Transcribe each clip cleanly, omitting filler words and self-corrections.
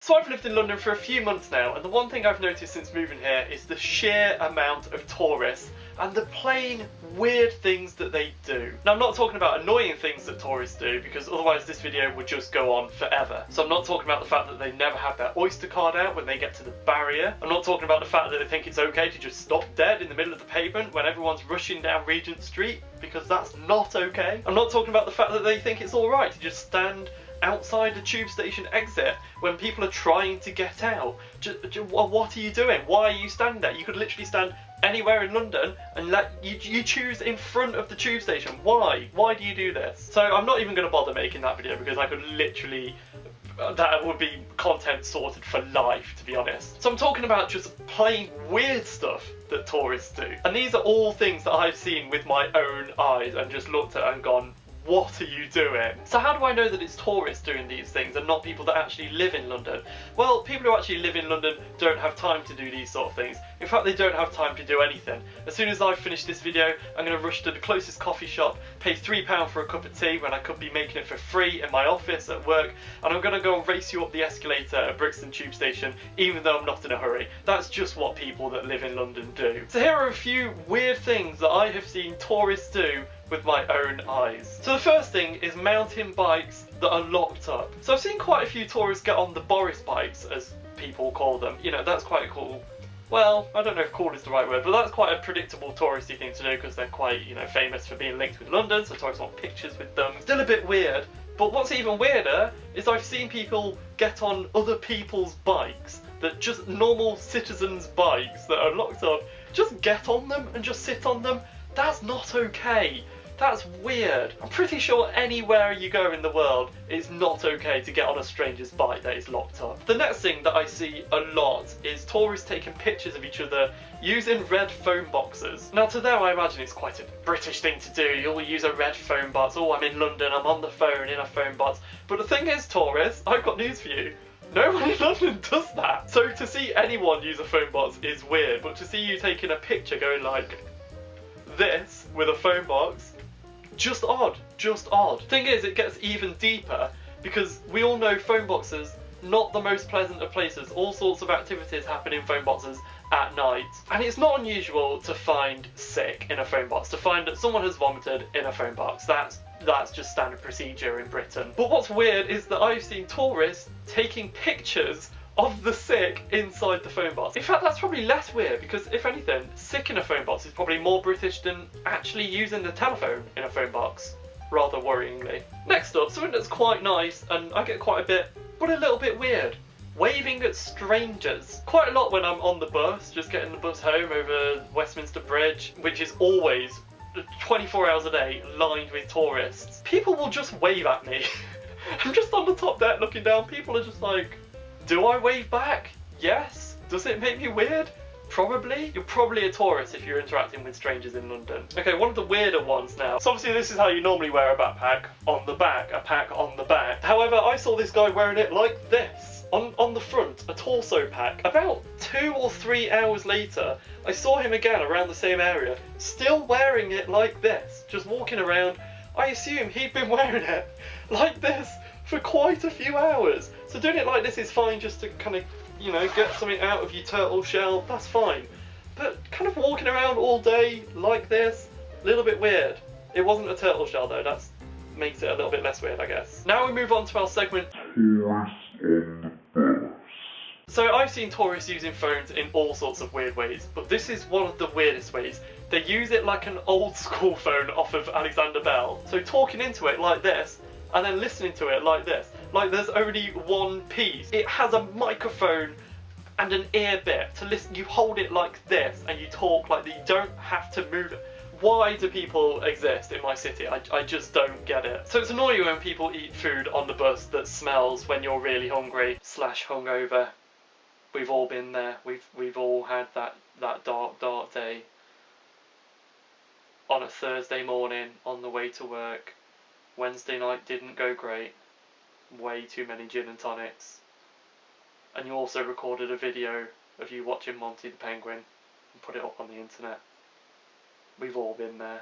So I've lived in London for a few months now, and the one thing I've noticed since moving here is the sheer amount of tourists and the plain weird things that they do. Now I'm not talking about annoying things that tourists do, because otherwise this video would just go on forever. So I'm not talking about the fact that they never have their Oyster card out when they get to the barrier. I'm not talking about the fact that they think it's okay to just stop dead in the middle of the pavement when everyone's rushing down Regent Street, because that's not okay. I'm not talking about the fact that they think it's alright to just stand outside the tube station exit when people are trying to get out. What are you doing? Why are you standing there? You could literally stand anywhere in London and you choose in front of the tube station. Why? Why do you do this? So I'm not even going to bother making that video, because I could literally, that would be content sorted for life, to be honest. So I'm talking about just plain weird stuff that tourists do. And these are all things that I've seen with my own eyes and just looked at and gone, what are you doing? So how do I know that it's tourists doing these things and not people that actually live in London? Well, people who actually live in London don't have time to do these sort of things. In fact, they don't have time to do anything. As soon as I finish this video, I'm going to rush to the closest coffee shop, pay £3 for a cup of tea when I could be making it for free in my office at work, and I'm going to go and race you up the escalator at Brixton Tube Station, even though I'm not in a hurry. That's just what people that live in London do. So here are a few weird things that I have seen tourists do with my own eyes. So the first thing is mountain bikes that are locked up. So I've seen quite a few tourists get on the Boris bikes, as people call them. You know, that's quite cool. Well, I don't know if cool is the right word, but that's quite a predictable touristy thing to do, because they're quite, you know, famous for being linked with London, so tourists want pictures with them. Still a bit weird, but what's even weirder is I've seen people get on other people's bikes, that just normal citizens' bikes that are locked up, just get on them and just sit on them. That's not okay. That's weird. I'm pretty sure anywhere you go in the world, it's not okay to get on a stranger's bike that is locked up. The next thing that I see a lot is tourists taking pictures of each other using red phone boxes. Now to them I imagine it's quite a British thing to do. You'll use a red phone box. Oh, I'm in London, I'm on the phone in a phone box. But the thing is, tourists, I've got news for you. No one in London does that. So to see anyone use a phone box is weird, but to see you taking a picture going like this with a phone box, just odd, just odd. Thing is, it gets even deeper, because we all know phone boxes, not the most pleasant of places. All sorts of activities happen in phone boxes at night. And it's not unusual to find sick in a phone box, to find that someone has vomited in a phone box. That's just standard procedure in Britain. But what's weird is that I've seen tourists taking pictures of the sick inside the phone box. In fact, that's probably less weird, because if anything, sick in a phone box is probably more British than actually using the telephone in a phone box, rather worryingly. Next up, something that's quite nice, and I get quite a bit, but a little bit weird. Waving at strangers. Quite a lot when I'm on the bus, just getting the bus home over Westminster Bridge, which is always 24 hours a day lined with tourists. People will just wave at me. I'm just on the top deck looking down, people are just like, do I wave back? Yes. Does it make me weird? Probably. You're probably a tourist if you're interacting with strangers in London. Okay, one of the weirder ones now. So obviously this is how you normally wear a backpack, on the back, a pack on the back. However, I saw this guy wearing it like this, on the front, a torso pack. About 2 or 3 hours later, I saw him again around the same area, still wearing it like this, just walking around. I assume he'd been wearing it like this for quite a few hours. So doing it like this is fine, just to kind of, you know, get something out of your turtle shell, that's fine. But kind of walking around all day like this, a little bit weird. It wasn't a turtle shell though, that makes it a little bit less weird, I guess. Now we move on to our segment, So I've seen tourists using phones in all sorts of weird ways, but this is one of the weirdest ways. They use it like an old school phone off of Alexander Bell. So talking into it like this, and then listening to it like this. Like there's only one piece. It has a microphone and an ear bit to listen. You hold it like this and you talk like that. You don't have to move it. Why do people exist in my city? I just don't get it. So it's annoying when people eat food on the bus that smells when you're really hungry / hungover. We've all been there. We've all had that dark day on a Thursday morning on the way to work. Wednesday night didn't go great. Way too many gin and tonics. And you also recorded a video of you watching Monty the Penguin and put it up on the internet. We've all been there,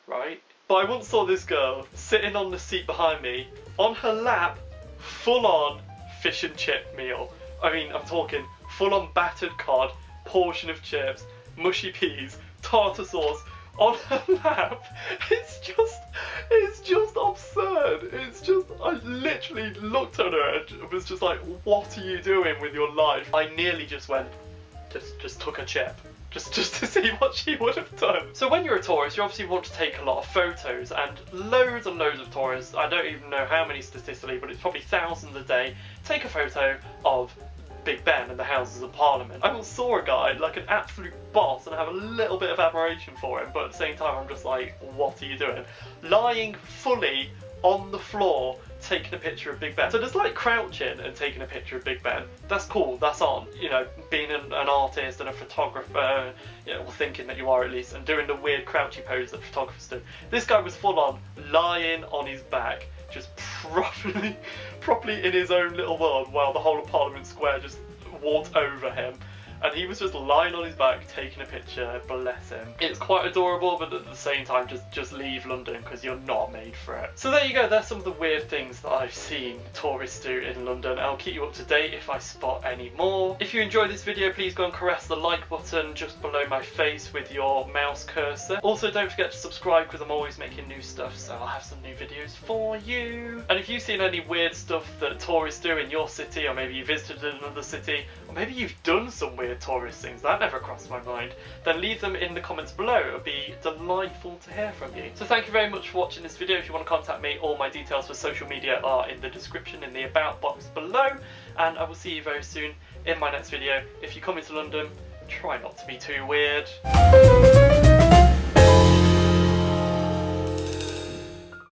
right? But I once saw this girl sitting on the seat behind me, on her lap, full on fish and chip meal. I mean, I'm talking full-on battered cod, portion of chips, mushy peas, tartar sauce on her lap. It's just absurd. It's just, I literally looked at her and was just like, what are you doing with your life? I nearly just went, just took a chip. Just to see what she would have done. So when you're a tourist, you obviously want to take a lot of photos, and loads of tourists, I don't even know how many statistically, but it's probably thousands a day, take a photo of Big Ben and the Houses of Parliament. I once saw a guy, like an absolute boss, and I have a little bit of admiration for him, but at the same time I'm just like, what are you doing? Lying fully on the floor taking a picture of Big Ben. So there's like crouching and taking a picture of Big Ben. That's cool, that's on. You know, being an artist and a photographer, you know, or thinking that you are at least, and doing the weird crouchy pose that photographers do. This guy was full on lying on his back, just properly in his own little world, while the whole of Parliament Square just walked over him. And he was just lying on his back taking a picture, bless him. It's quite adorable, but at the same time, just leave London because you're not made for it. So there you go, there's some of the weird things that I've seen tourists do in London. I'll keep you up to date if I spot any more. If you enjoyed this video, please go and caress the like button just below my face with your mouse cursor. Also, don't forget to subscribe because I'm always making new stuff, so I'll have some new videos for you. And if you've seen any weird stuff that tourists do in your city, or maybe you visited another city, or maybe you've done some weird tourist things that never crossed my mind, then leave them in the comments below. It would be delightful to hear from you. So thank you very much for watching this video. If you want to contact me, all my details for social media are in the description in the about box below, and I will see you very soon in my next video. If you come into London, try not to be too weird.